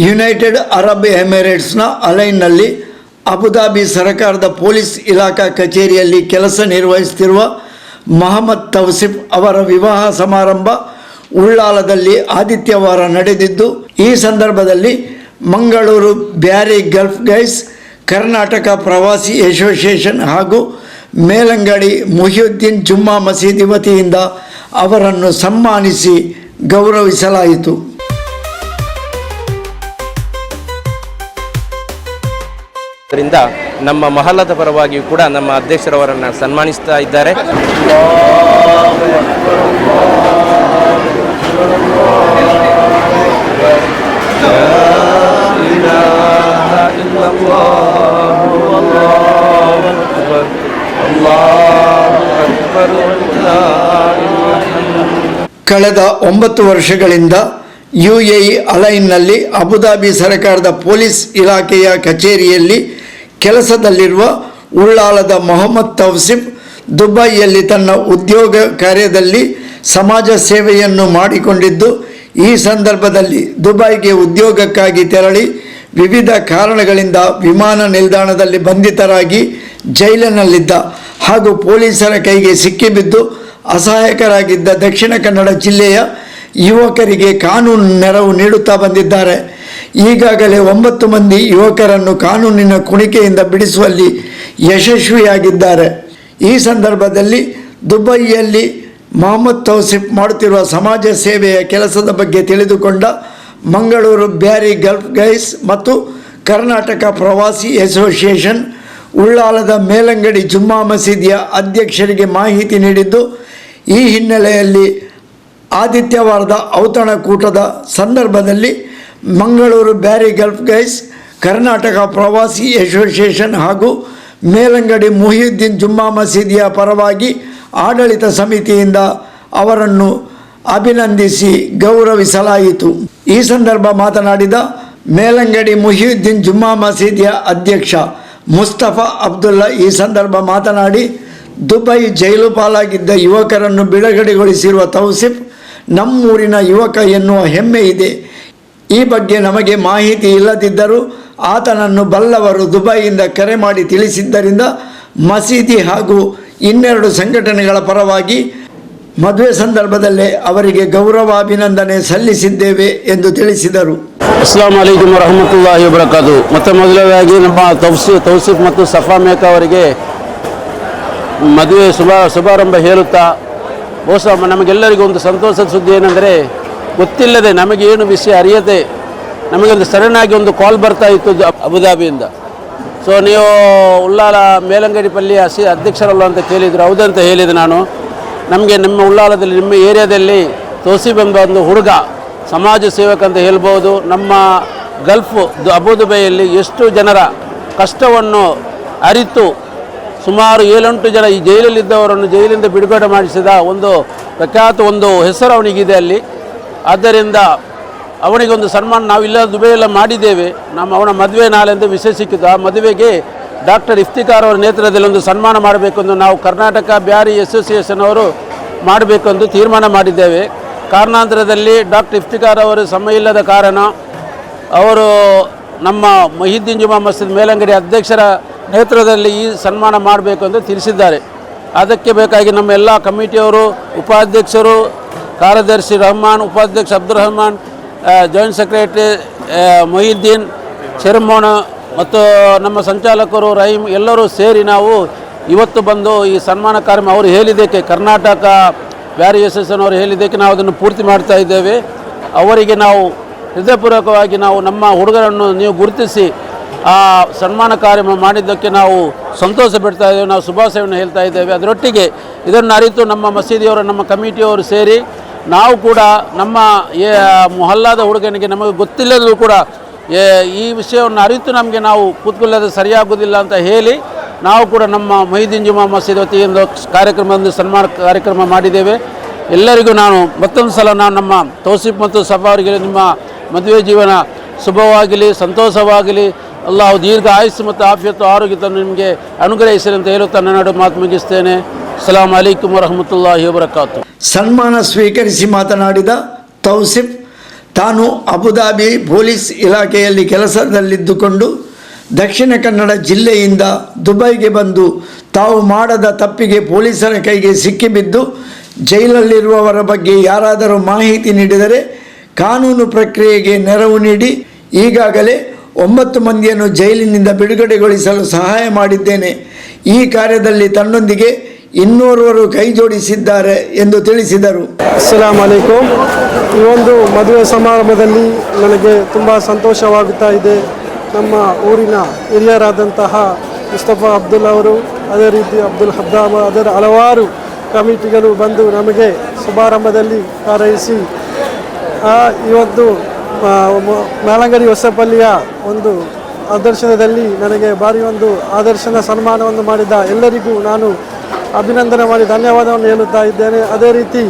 United Arab ಎಮಿರೇಟ್ಸ್ನ ಅಲೈನ್ನಲ್ಲಿ Abu Dhabi ಸರ್ಕಾರದ police ಇಲಾಖಾ ಕಚೇರಿಯಲ್ಲಿ ಕೆಲಸ ನಿರ್ವಹಿಸುತ್ತಿರುವ ಮೊಹಮ್ಮದ್ ತೌಸಿಫ್ ಅವರ ವಿವಾಹ ಸಮಾರಂಭ ಉಳ್ಳಾಲದಲ್ಲಿ ಆದಿತ್ಯವಾರ ನಡೆದಿದ್ದು, ಈ ಸಂದರ್ಭದಲ್ಲಿ ಮಂಗಳೂರು ಬ್ಯಾರಿ ಗಲ್ಫ್ ಗೈಸ್, ಕರ್ನಾಟಕ ಪ್ರವಾಸಿ ಅಸೋಸಿಯೇಷನ್ ಹಾಗೂ ಮೇಲಂಗಡಿ ಮುಹಿಯುದ್ದೀನ್ ಜುಮ್ಮಾ ಮಸೀದಿ ವತಿಯಿಂದ ಅವರನ್ನು ಸನ್ಮಾನಿಸಿ ಗೌರವಿಸಲಾಯಿತು. ನಮ್ಮ ಮಹಲ್ಲದ ಪರವಾಗಿಯೂ ಕೂಡ ನಮ್ಮ ಅಧ್ಯಕ್ಷರವರನ್ನು ಸನ್ಮಾನಿಸ್ತಾ ಇದ್ದಾರೆ. ಕಳೆದ 9 ವರ್ಷಗಳಿಂದ UAE ಅಲೈನ್ನಲ್ಲಿ ಅಬುಧಾಬಿ ಸರ್ಕಾರದ ಪೊಲೀಸ್ ಇಲಾಖೆಯ ಕಚೇರಿಯಲ್ಲಿ ಕೆಲಸದಲ್ಲಿರುವ ಉಳ್ಳಾಲದ ಮೊಹಮ್ಮದ್ ತೌಸಿಫ್ ದುಬೈಯಲ್ಲಿ ತನ್ನ ಉದ್ಯೋಗ ಕಾರ್ಯದಲ್ಲಿ ಸಮಾಜ ಸೇವೆಯನ್ನು ಮಾಡಿಕೊಂಡಿದ್ದು, ಈ ಸಂದರ್ಭದಲ್ಲಿ ದುಬೈಗೆ ಉದ್ಯೋಗಕ್ಕಾಗಿ ತೆರಳಿ ವಿವಿಧ ಕಾರಣಗಳಿಂದ ವಿಮಾನ ನಿಲ್ದಾಣದಲ್ಲಿ ಬಂಧಿತರಾಗಿ ಜೈಲಿನಲ್ಲಿದ್ದ ಹಾಗೂ ಪೊಲೀಸರ ಕೈಗೆ ಸಿಕ್ಕಿಬಿದ್ದು ಅಸಹಾಯಕರಾಗಿದ್ದ ದಕ್ಷಿಣ ಕನ್ನಡ ಜಿಲ್ಲೆಯ ಯುವಕರಿಗೆ ಕಾನೂನು ನೆರವು ನೀಡುತ್ತಾ ಬಂದಿದ್ದಾರೆ. ಈಗಾಗಲೇ 9 ಮಂದಿ ಯುವಕರನ್ನು ಕಾನೂನಿನ ಕುಣಿಕೆಯಿಂದ ಬಿಡಿಸುವಲ್ಲಿ ಯಶಸ್ವಿಯಾಗಿದ್ದಾರೆ. ಈ ಸಂದರ್ಭದಲ್ಲಿ ದುಬೈಯಲ್ಲಿ ಮೊಹಮ್ಮದ್ ತೌಸಿಫ್ ಮಾಡುತ್ತಿರುವ ಸಮಾಜ ಸೇವೆಯ ಕೆಲಸದ ಬಗ್ಗೆ ತಿಳಿದುಕೊಂಡ ಮಂಗಳೂರು ಬ್ಯಾರಿ ಗಲ್ಫ್ ಗೈಸ್ ಮತ್ತು ಕರ್ನಾಟಕ ಪ್ರವಾಸಿ ಅಸೋಸಿಯೇಷನ್ ಉಳ್ಳಾಲದ ಮೇಲಂಗಡಿ ಜುಮ್ಮಾ ಮಸೀದಿಯ ಅಧ್ಯಕ್ಷರಿಗೆ ಮಾಹಿತಿ ನೀಡಿದ್ದು, ಈ ಹಿನ್ನೆಲೆಯಲ್ಲಿ ಆದಿತ್ಯವಾರದ ಔತಣಕೂಟದ ಸಂದರ್ಭದಲ್ಲಿ ಮಂಗಳೂರು ಬ್ಯಾರಿ ಗಲ್ಫ್ ಗೈಸ್, ಕರ್ನಾಟಕ ಪ್ರವಾಸಿ ಅಸೋಸಿಯೇಷನ್ ಹಾಗೂ ಮೇಲಂಗಡಿ ಮುಹಿಯುದ್ದೀನ್ ಜುಮ್ಮಾ ಮಸೀದಿಯ ಪರವಾಗಿ ಆಡಳಿತ ಸಮಿತಿಯಿಂದ ಅವರನ್ನು ಅಭಿನಂದಿಸಿ ಗೌರವಿಸಲಾಯಿತು. ಈ ಸಂದರ್ಭ ಮಾತನಾಡಿದ ಮೇಲಂಗಡಿ ಮುಹಿಯುದ್ದೀನ್ ಜುಮ್ಮಾ ಮಸೀದಿಯ ಅಧ್ಯಕ್ಷ ಮುಸ್ತಫಾ ಅಬ್ದುಲ್ಲಾ ಈ ಸಂದರ್ಭ ಮಾತನಾಡಿ, ದುಬೈ ಜೈಲು ಪಾಲಾಗಿದ್ದ ಯುವಕರನ್ನು ಬಿಡುಗಡೆಗೊಳಿಸಿರುವ ತೌಸಿಫ್ ನಮ್ಮೂರಿನ ಯುವಕ ಎನ್ನುವ ಹೆಮ್ಮೆ ಇದೆ. ಈ ಬಗ್ಗೆ ನಮಗೆ ಮಾಹಿತಿ ಇಲ್ಲದಿದ್ದರೂ ಆತನನ್ನು ಬಲ್ಲವರು ದುಬೈಯಿಂದ ಕರೆ ಮಾಡಿ ತಿಳಿಸಿದ್ದರಿಂದ ಮಸೀದಿ ಹಾಗೂ 12 ಸಂಘಟನೆಗಳ ಪರವಾಗಿ ಮದುವೆ ಸಂದರ್ಭದಲ್ಲೇ ಅವರಿಗೆ ಗೌರವಾಭಿನಂದನೆ ಸಲ್ಲಿಸಿದ್ದೇವೆ ಎಂದು ತಿಳಿಸಿದರು. ಅಸ್ಸಲಾಮು ಅಲೈಕುಂ ವರಹಮತುಲ್ಲಾಹಿ ವಬರಕಾತು. ಮತ್ತು ಮೊದಲನೇದಾಗಿ ನಮ್ಮ ತೌಸಿಫ್ ಮತ್ತು ಸಫಾ ಮೇಕಾ ಅವರಿಗೆ ಮದುವೆ ಶುಭಾರಂಭ ಹೇಳುತ್ತಾ, ಬಹುಶಃ ನಮಗೆಲ್ಲರಿಗೂ ಒಂದು ಸಂತೋಷದ ಸುದ್ದಿ ಏನೆಂದರೆ, ಗೊತ್ತಿಲ್ಲದೆ ನಮಗೇನು ವಿಷಯ ಅರಿಯದೆ ನಮಗೊಂದು ಸಡನ್ನಾಗಿ ಒಂದು ಕಾಲ್ ಬರ್ತಾ ಇತ್ತು ಅಬುಧಾಬಿಯಿಂದ. ಸೊ ನೀವು ಉಳ್ಳಾಲ ಮೇಲಂಗಡಿ ಪಲ್ಲಿಯ ಅಧ್ಯಕ್ಷರಲ್ಲ ಅಂತ ಕೇಳಿದರು. ಹೌದಂತ ಹೇಳಿದೆ ನಾನು. ನಮಗೆ ನಿಮ್ಮ ಉಳ್ಳಾಲದಲ್ಲಿ, ನಿಮ್ಮ ಏರಿಯಾದಲ್ಲಿ ತೌಸಿಫ್ ಎಂಬ ಒಂದು ಹುಡುಗ ಸಮಾಜ ಸೇವಕ ಅಂತ ಹೇಳ್ಬೋದು. ನಮ್ಮ ಗಲ್ಫ್ ಅಬುಧಾಬಿಯಲ್ಲಿ ಎಷ್ಟು ಜನರ ಕಷ್ಟವನ್ನು ಅರಿತು ಸುಮಾರು 7-8 ಜನ ಈ ಜೈಲಲ್ಲಿದ್ದವರನ್ನು ಜೈಲಿಂದ ಬಿಡುಗಡೆ ಮಾಡಿಸಿದ ಒಂದು ಪ್ರಖ್ಯಾತ ಒಂದು ಹೆಸರು ಅವನಿಗಿದೆ ಅಲ್ಲಿ. ಆದ್ದರಿಂದ ಅವನಿಗೊಂದು ಸನ್ಮಾನ ನಾವಿಲ್ಲ ದುಬೈಯೆಲ್ಲ ಮಾಡಿದ್ದೇವೆ. ಅವನ ಮದುವೆ ನಾಳೆ ಎಂದು ವಿಷಯ ಸಿಕ್ಕಿತು. ಆ ಮದುವೆಗೆ ಡಾಕ್ಟರ್ ಇಫ್ತಿಕಾರ್ ಅವರ ನೇತೃತ್ವದಲ್ಲಿ ಒಂದು ಸನ್ಮಾನ ಮಾಡಬೇಕೆಂದು ನಾವು ಕರ್ನಾಟಕ ಬ್ಯಾರಿ ಅಸೋಸಿಯೇಷನ್ ಅವರು ಮಾಡಬೇಕೆಂದು ತೀರ್ಮಾನ ಮಾಡಿದ್ದೇವೆ. ಕಾರಣಾಂತರದಲ್ಲಿ ಡಾಕ್ಟರ್ ಇಫ್ತಿಕಾರ್ ಅವರು ಸಮಯ ಇಲ್ಲದ ಕಾರಣ ಅವರು ನಮ್ಮ ಮುಹಿಯುದ್ದೀನ್ ಜುಮ್ಮಾ ಮಸೀದಿ ಮೇಲಂಗಡಿ ಅಧ್ಯಕ್ಷರ ನೇತೃತ್ವದಲ್ಲಿ ಈ ಸನ್ಮಾನ ಮಾಡಬೇಕು ಎಂದು ತಿಳಿಸಿದ್ದಾರೆ. ಅದಕ್ಕೆ ಬೇಕಾಗಿ ನಮ್ಮ ಎಲ್ಲ ಕಮಿಟಿಯವರು, ಉಪಾಧ್ಯಕ್ಷರು, ಕಾರ್ಯದರ್ಶಿ ರಹಮಾನ್, ಉಪಾಧ್ಯಕ್ಷ Abdul Rahman, joint secretary Mohiuddin, chairman ಮತ್ತು ನಮ್ಮ ಸಂಚಾಲಕರು ರಹೀಮ್ ಎಲ್ಲರೂ ಸೇರಿ ನಾವು ಇವತ್ತು ಬಂದು ಈ ಸನ್ಮಾನ ಕಾರ್ಯಕ್ರಮ ಅವರು ಹೇಳಿದ್ದಕ್ಕೆ, ಕರ್ನಾಟಕ ಬ್ಯಾರಿ ಅಸೋಸಿಯೇಷನ್ ಅವರು ಹೇಳಿದ್ದಕ್ಕೆ ನಾವು ಅದನ್ನು ಪೂರ್ತಿ ಮಾಡ್ತಾ ಇದ್ದೇವೆ. ಅವರಿಗೆ ನಾವು ಹೃದಯಪೂರ್ವಕವಾಗಿ ನಾವು ನಮ್ಮ ಹುಡುಗರನ್ನು ನೀವು ಗುರುತಿಸಿ ಆ ಸನ್ಮಾನ ಕಾರ್ಯಕ್ರಮ ಮಾಡಿದ್ದಕ್ಕೆ ನಾವು ಸಂತೋಷ ಪಡ್ತಾ ಇದ್ದೇವೆ. ನಾವು ಶುಭಾಶಯವನ್ನು ಹೇಳ್ತಾ ಇದ್ದೇವೆ. ಅದರೊಟ್ಟಿಗೆ ಇದನ್ನು ಅರಿತು ನಮ್ಮ ಮಸೀದಿಯವರು, ನಮ್ಮ ಕಮಿಟಿಯವರು ಸೇರಿ ನಾವು ಕೂಡ ನಮ್ಮ ಮೊಹಲ್ಲಾದ ಹುಡುಗನಿಗೆ ನಮಗೆ ಗೊತ್ತಿಲ್ಲದರೂ ಕೂಡ ಈ ವಿಷಯವನ್ನು ಅರಿತು ನಮಗೆ ನಾವು ಕೂತ್ಕೊಳ್ಳೋದು ಸರಿಯಾಗುವುದಿಲ್ಲ ಅಂತ ಹೇಳಿ ನಾವು ಕೂಡ ನಮ್ಮ ಮುಹಿಯುದ್ದೀನ್ ಜುಮ್ಮಾ ಮಸೀದಿ ವತಿಯಿಂದ ಕಾರ್ಯಕ್ರಮವನ್ನು ಸನ್ಮಾನ ಕಾರ್ಯಕ್ರಮ ಮಾಡಿದ್ದೇವೆ. ಎಲ್ಲರಿಗೂ ನಾನು ಮತ್ತೊಂದು ಸಲ ನಮ್ಮ ತೌಸಿಫ್ ಮತ್ತು ಸಫಾ ಅವರಿಗೆ ನಿಮ್ಮ ಮದುವೆ ಜೀವನ ಶುಭವಾಗಲಿ, ಸಂತೋಷವಾಗಲಿ, ಅಲ್ಲಾಹು ದೀರ್ಘ ಆಯುಸ್ಸು ಮತ್ತು ಆಫಿಯತ್ತು ಆರೋಗ್ಯವನ್ನು ನಿಮಗೆ ಅನುಗ್ರಹಿಸಲಿ ಅಂತ ಹೇಳುತ್ತಾ ನನ್ನ ಮಾತು ಮುಗಿಸ್ತೇನೆ. ಅಸ್ಸಲಾಮು ಅಲೈಕುಂ ವರಹಮತುಲ್ಲಾಹಿ ವಬರಕಾತು. ಸನ್ಮಾನ ಸ್ವೀಕರಿಸಿ ಮಾತನಾಡಿದ ತೌಸಿಫ್ ತಾನು ಅಬುದಾಬಿ ಪೊಲೀಸ್ ಇಲಾಖೆಯಲ್ಲಿ ಕೆಲಸದಲ್ಲಿದ್ದುಕೊಂಡು ದಕ್ಷಿಣ ಕನ್ನಡ ಜಿಲ್ಲೆಯಿಂದ ದುಬೈಗೆ ಬಂದು ತಾವು ಮಾಡದ ತಪ್ಪಿಗೆ ಪೊಲೀಸರ ಕೈಗೆ ಸಿಕ್ಕಿಬಿದ್ದು ಜೈಲಲ್ಲಿರುವವರ ಬಗ್ಗೆ ಯಾರಾದರೂ ಮಾಹಿತಿ ನೀಡಿದರೆ ಕಾನೂನು ಪ್ರಕ್ರಿಯೆಗೆ ನೆರವು ನೀಡಿ ಈಗಾಗಲೇ 9 ಮಂದಿಯನ್ನು ಜೈಲಿನಿಂದ ಬಿಡುಗಡೆಗೊಳಿಸಲು ಸಹಾಯ ಮಾಡಿದ್ದೇನೆ. ಈ ಕಾರ್ಯದಲ್ಲಿ ತನ್ನೊಂದಿಗೆ ಇನ್ನೋರ್ವರು ಕೈ ಜೋಡಿಸಿದ್ದಾರೆ ಎಂದು ತಿಳಿಸಿದರು. ಅಸ್ಸಲಾಂ ಅಲೈಕುಮ್. ಈ ಒಂದು ಮದುವೆ ಸಮಾರಂಭದಲ್ಲಿ ನನಗೆ ತುಂಬ ಸಂತೋಷವಾಗುತ್ತಾ ಇದೆ. ನಮ್ಮ ಊರಿನ ಹಿರಿಯರಾದಂತಹ ಮುಸ್ತಫಾ ಅಬ್ದುಲ್ ಅವರು, ಅದೇ ರೀತಿ ಅಬ್ದುಲ್ ಹದ್ದಾಮ್, ಅದರ ಹಲವಾರು ಕಮಿಟಿಗಳು ಬಂದು ನಮಗೆ ಶುಭಾರಂಭದಲ್ಲಿ ಹಾರೈಸಿ ಈ ಒಂದು ಮೇಲಂಗಡಿ ಹೊಸಪಲ್ಲಿಯ ಒಂದು ಆದರ್ಶನದಲ್ಲಿ ನನಗೆ ಭಾರಿ ಒಂದು ಆದರ್ಶನ ಸನ್ಮಾನವನ್ನು ಮಾಡಿದ ಎಲ್ಲರಿಗೂ ನಾನು ಅಭಿನಂದನೆ ಮಾಡಿ ಧನ್ಯವಾದವನ್ನು ಹೇಳುತ್ತಾ ಇದ್ದೇನೆ. ಅದೇ ರೀತಿ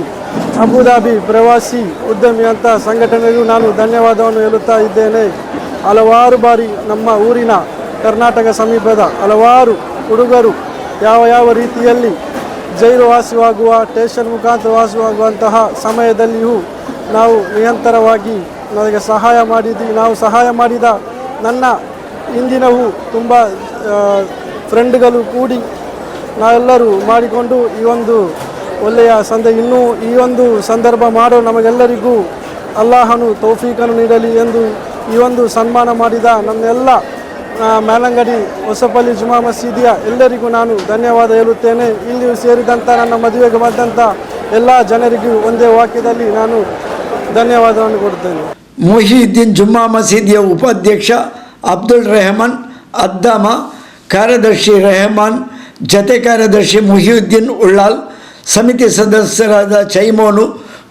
ಅಬುದಾಬಿ ಪ್ರವಾಸಿ ಉದ್ಯಮಿ ಅಂತ ಸಂಘಟನೆಗೂ ನಾನು ಧನ್ಯವಾದವನ್ನು ಹೇಳುತ್ತಾ ಇದ್ದೇನೆ. ಹಲವಾರು ಬಾರಿ ನಮ್ಮ ಊರಿನ ಕರ್ನಾಟಕ ಸಮೀಪದ ಹಲವಾರು ಹುಡುಗರು ಯಾವ ರೀತಿಯಲ್ಲಿ ಜೈಲು ವಾಸವಾಗುವ, ಸ್ಟೇಷನ್ ಮುಖಾಂತರ ವಾಸವಾಗುವಂತಹ ಸಮಯದಲ್ಲಿಯೂ ನಾವು ನಿರಂತರವಾಗಿ ನನಗೆ ಸಹಾಯ ಮಾಡಿದ್ವಿ. ನಾವು ಸಹಾಯ ಮಾಡಿದ ನನ್ನ ಹಿಂದಿನವು ತುಂಬ ಫ್ರೆಂಡ್ಗಳು ಕೂಡಿ ನಾವೆಲ್ಲರೂ ಮಾಡಿಕೊಂಡು ಈ ಒಂದು ಒಳ್ಳೆಯ ಇನ್ನೂ ಈ ಒಂದು ಸಂದರ್ಭ ಮಾಡೋ ನಮಗೆಲ್ಲರಿಗೂ ಅಲ್ಲಾಹನು ತೌಫೀಕನ್ನು ನೀಡಲಿ ಎಂದು ಈ ಒಂದು ಸನ್ಮಾನ ಮಾಡಿದ ನನ್ನೆಲ್ಲ ಮೇಲಂಗಡಿ ಹೊಸಪಲ್ಲಿ ಜುಮಾ ಮಸೀದಿಯ ಎಲ್ಲರಿಗೂ ನಾನು ಧನ್ಯವಾದ ಹೇಳುತ್ತೇನೆ. ಇಲ್ಲಿ ಸೇರಿದಂಥ ನನ್ನ ಮದುವೆಗೆ ಬಂದಂಥ ಎಲ್ಲ ಜನರಿಗೂ ಒಂದೇ ವಾಕ್ಯದಲ್ಲಿ ನಾನು ಧನ್ಯವಾದವನ್ನು ಕೊಡುತ್ತೇನೆ. ಮೊಹಿಯುದ್ದೀನ್ ಜುಮ್ಮಾ ಮಸೀದಿಯ ಉಪಾಧ್ಯಕ್ಷ ಅಬ್ದುಲ್ ರೆಹಮಾನ್ ಅದ್ದಾಮ, ಕಾರ್ಯದರ್ಶಿ ರೆಹಮಾನ್, ಜತೆ ಕಾರ್ಯದರ್ಶಿ ಮೊಹಿಯುದ್ದೀನ್ ಉಳ್ಳಾಲ್, ಸಮಿತಿ ಸದಸ್ಯರಾದ ಚೈಮೋನು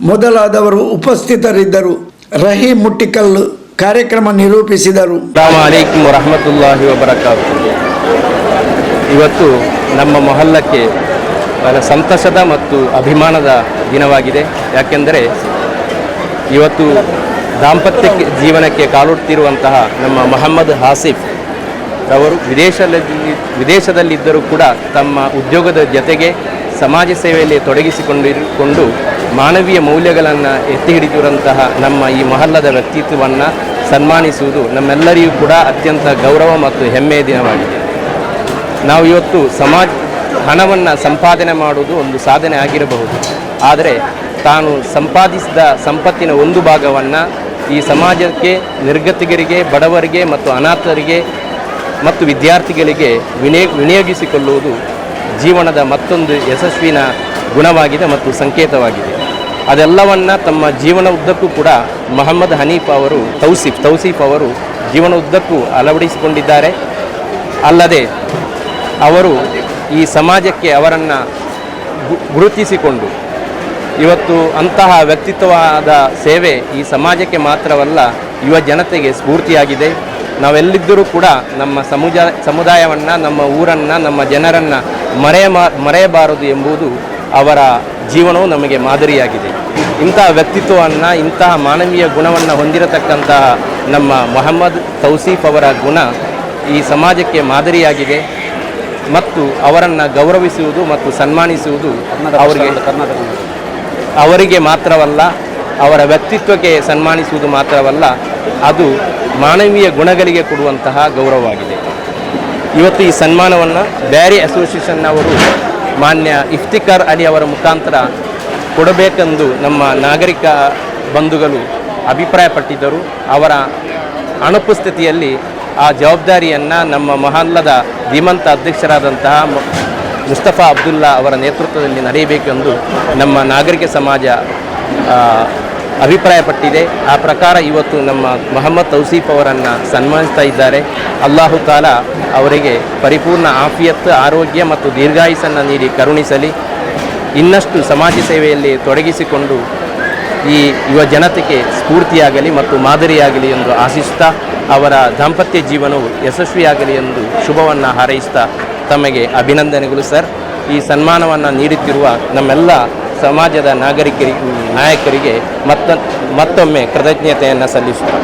ಮೊದಲಾದವರು ಉಪಸ್ಥಿತರಿದ್ದರು. ರಹೀಂ ಮುಟ್ಟಿಕಲ್ಲು ಕಾರ್ಯಕ್ರಮ ನಿರೂಪಿಸಿದರು. ಅಸ್ಸಲಾಮು ಅಲೈಕುಂ ವರಹಮತುಲ್ಲಾಹಿ ವಬರಕಾತು. ಇವತ್ತು ನಮ್ಮ ಮೊಹಲ್ಲಕ್ಕೆ ಬಹಳ ಸಂತಸದ ಮತ್ತು ಅಭಿಮಾನದ ದಿನವಾಗಿದೆ. ಯಾಕೆಂದರೆ ಇವತ್ತು ದಾಂಪತ್ಯ ಜೀವನಕ್ಕೆ ಕಾಲುಡ್ತಿರುವಂತಹ ನಮ್ಮ ಮೊಹಮ್ಮದ್ ಹಾಸಿಫ್ ರವರು ವಿದೇಶದಲ್ಲಿದ್ದರೂ ಕೂಡ ತಮ್ಮ ಉದ್ಯೋಗದ ಜೊತೆಗೆ ಸಮಾಜ ಸೇವೆಯಲ್ಲಿ ತೊಡಗಿಸಿಕೊಂಡು ಮಾನವೀಯ ಮೌಲ್ಯಗಳನ್ನು ಎತ್ತಿ ಹಿಡಿದಿರುವಂತಹ ನಮ್ಮ ಈ ಮೊಹಲ್ಲದ ವ್ಯಕ್ತಿತ್ವವನ್ನು ಸನ್ಮಾನಿಸುವುದು ನಮ್ಮೆಲ್ಲರಿಗೂ ಕೂಡ ಅತ್ಯಂತ ಗೌರವ ಮತ್ತು ಹೆಮ್ಮೆಯ ದಿನವಾಗಿದೆ. ನಾವು ಇವತ್ತು ಹಣವನ್ನು ಸಂಪಾದನೆ ಮಾಡುವುದು ಒಂದು ಸಾಧನೆ ಆಗಿರಬಹುದು, ಆದರೆ ತಾನು ಸಂಪಾದಿಸಿದ ಸಂಪತ್ತಿನ ಒಂದು ಭಾಗವನ್ನು ಈ ಸಮಾಜಕ್ಕೆ, ನಿರ್ಗತಿಕರಿಗೆ, ಬಡವರಿಗೆ ಮತ್ತು ಅನಾಥರಿಗೆ ಮತ್ತು ವಿದ್ಯಾರ್ಥಿಗಳಿಗೆ ವಿನಿಯೋಗಿಸಿಕೊಳ್ಳುವುದು ಜೀವನದ ಮತ್ತೊಂದು ಯಶಸ್ವಿನ ಗುಣವಾಗಿದೆ ಮತ್ತು ಸಂಕೇತವಾಗಿದೆ. ಅದೆಲ್ಲವನ್ನು ತಮ್ಮ ಜೀವನ ಉದ್ದಕ್ಕೂ ಕೂಡ ಮೊಹಮ್ಮದ್ ಹನೀಫ್ ಅವರು ತೌಸೀಫ್ ಅವರು ಜೀವನ ಉದ್ದಕ್ಕೂ ಅಳವಡಿಸಿಕೊಂಡಿದ್ದಾರೆ. ಅಲ್ಲದೆ ಅವರು ಈ ಸಮಾಜಕ್ಕೆ ಅವರನ್ನು ಗುರುತಿಸಿಕೊಂಡು ಇವತ್ತು ಅಂತಹ ವ್ಯಕ್ತಿತ್ವವಾದ ಸೇವೆ ಈ ಸಮಾಜಕ್ಕೆ ಮಾತ್ರವಲ್ಲ, ಯುವ ಜನತೆಗೆ ಸ್ಫೂರ್ತಿಯಾಗಿದೆ. ನಾವೆಲ್ಲಿದ್ದರೂ ಕೂಡ ನಮ್ಮ ಸಮುದಾಯವನ್ನು, ನಮ್ಮ ಊರನ್ನು, ನಮ್ಮ ಜನರನ್ನು ಮರೆಯಬಾರದು ಎಂಬುದು ಅವರ ಜೀವನವು ನಮಗೆ ಮಾದರಿಯಾಗಿದೆ. ಇಂತಹ ವ್ಯಕ್ತಿತ್ವವನ್ನು, ಇಂತಹ ಮಾನವೀಯ ಗುಣವನ್ನು ಹೊಂದಿರತಕ್ಕಂತಹ ನಮ್ಮ ಮೊಹಮ್ಮದ್ ತೌಸೀಫ್ ಅವರ ಗುಣ ಈ ಸಮಾಜಕ್ಕೆ ಮಾದರಿಯಾಗಿದೆ. ಮತ್ತು ಅವರನ್ನು ಗೌರವಿಸುವುದು ಮತ್ತು ಸನ್ಮಾನಿಸುವುದು ಅವರಿಗೆ ಮಾತ್ರವಲ್ಲ, ಅವರ ವ್ಯಕ್ತಿತ್ವಕ್ಕೆ ಸನ್ಮಾನಿಸುವುದು ಮಾತ್ರವಲ್ಲ, ಅದು ಮಾನವೀಯ ಗುಣಗಳಿಗೆ ಕೊಡುವಂತಹ ಗೌರವವಾಗಿದೆ. ಇವತ್ತು ಈ ಸನ್ಮಾನವನ್ನು ಬ್ಯಾರಿ ಅಸೋಸಿಯೇಷನ್ನವರು ಮಾನ್ಯ ಇಫ್ತಿಕಾರ್ ಅಲಿ ಅವರ ಮುಖಾಂತರ ಕೊಡಬೇಕೆಂದು ನಮ್ಮ ನಾಗರಿಕ ಬಂಧುಗಳು ಅಭಿಪ್ರಾಯಪಟ್ಟಿದ್ದರು. ಅವರ ಅನುಪಸ್ಥಿತಿಯಲ್ಲಿ ಆ ಜವಾಬ್ದಾರಿಯನ್ನು ನಮ್ಮ ಮೊಹಲ್ಲದ ಧೀಮಂತ ಅಧ್ಯಕ್ಷರಾದಂತಹ ಮುಸ್ತಫಾ ಅಬ್ದುಲ್ಲಾ ಅವರ ನೇತೃತ್ವದಲ್ಲಿ ನಡೆಯಬೇಕೆಂದು ನಮ್ಮ ನಾಗರಿಕ ಸಮಾಜ ಅಭಿಪ್ರಾಯಪಟ್ಟಿದೆ. ಆ ಪ್ರಕಾರ ಇವತ್ತು ನಮ್ಮ ಮೊಹಮ್ಮದ್ ತೌಸೀಫ್ ಅವರನ್ನು ಸನ್ಮಾನಿಸ್ತಾ ಇದ್ದಾರೆ. ಅಲ್ಲಾಹು ತಾಲಾ ಅವರಿಗೆ ಪರಿಪೂರ್ಣ ಆಫಿಯತ್, ಆರೋಗ್ಯ ಮತ್ತು ದೀರ್ಘಾಯುಸ್ಸನ್ನು ನೀಡಿ ಕರುಣಿಸಲಿ. ಇನ್ನಷ್ಟು ಸಮಾಜ ಸೇವೆಯಲ್ಲಿ ತೊಡಗಿಸಿಕೊಂಡು ಈ ಯುವ ಜನತೆಗೆ ಸ್ಫೂರ್ತಿಯಾಗಲಿ ಮತ್ತು ಮಾದರಿಯಾಗಲಿ ಎಂದು ಆಶಿಸುತ್ತಾ ಅವರ ದಾಂಪತ್ಯ ಜೀವನವು ಯಶಸ್ವಿಯಾಗಲಿ ಎಂದು ಶುಭವನ್ನು ಹಾರೈಸುತ್ತಾ ತಮಗೆ ಅಭಿನಂದನೆಗಳು ಸರ್. ಈ ಸನ್ಮಾನವನ್ನು ನೀಡುತ್ತಿರುವ ನಮ್ಮೆಲ್ಲ ಸಮಾಜದ ನಾಯಕರಿಗೆ ಮತ್ತೊಮ್ಮೆ ಕೃತಜ್ಞತೆಯನ್ನು ಸಲ್ಲಿಸುತ್ತಾರೆ.